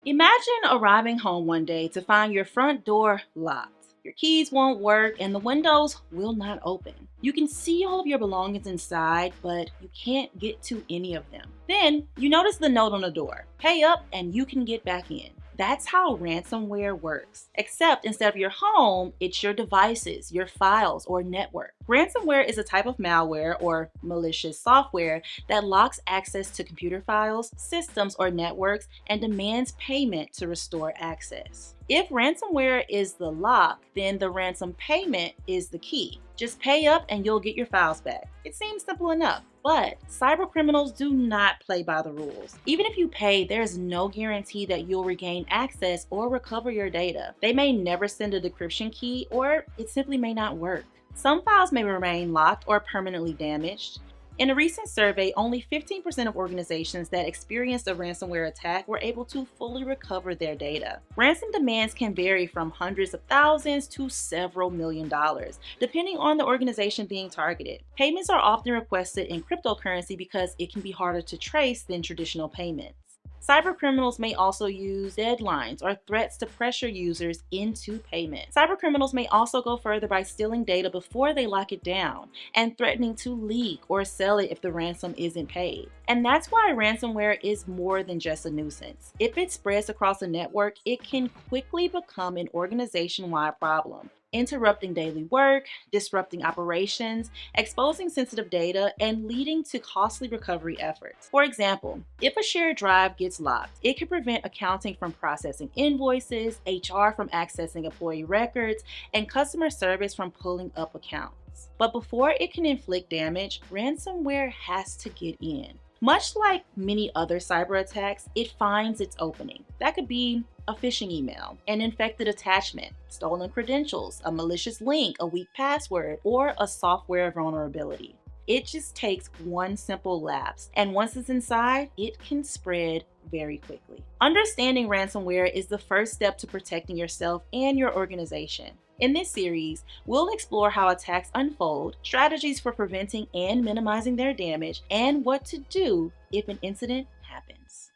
Imagine arriving home one day to find your front door locked. Your keys won't work and the windows will not open. You can see all of your belongings inside, but you can't get to any of them. Then you notice the note on the door: pay up and you can get back in. That's how ransomware works. Except instead of your home, it's your devices, your files, or network. Ransomware is a type of malware or malicious software that locks access to computer files, systems, or networks and demands payment to restore access. If ransomware is the lock, then the ransom payment is the key. Just pay up and you'll get your files back. It seems simple enough. But cybercriminals do not play by the rules. Even if you pay, there's no guarantee that you'll regain access or recover your data. They may never send a decryption key, or it simply may not work. Some files may remain locked or permanently damaged. In a recent survey, only 15% of organizations that experienced a ransomware attack were able to fully recover their data. Ransom demands can vary from hundreds of thousands to several $million, depending on the organization being targeted. Payments are often requested in cryptocurrency because it can be harder to trace than traditional payments. Cybercriminals may also use deadlines or threats to pressure users into payment. Cybercriminals may also go further by stealing data before they lock it down and threatening to leak or sell it if the ransom isn't paid. And that's why ransomware is more than just a nuisance. If it spreads across a network, it can quickly become an organization-wide problem, interrupting daily work, disrupting operations, exposing sensitive data, and leading to costly recovery efforts. For example, if a shared drive gets locked, it can prevent accounting from processing invoices, HR from accessing employee records, and customer service from pulling up accounts. But before it can inflict damage, ransomware has to get in. Much like many other cyber attacks, it finds its opening. That could be a phishing email, an infected attachment, stolen credentials, a malicious link, a weak password, or a software vulnerability. It just takes one simple lapse, and once it's inside, it can spread very quickly. Understanding ransomware is the first step to protecting yourself and your organization. In this series, we'll explore how attacks unfold, strategies for preventing and minimizing their damage, and what to do if an incident happens.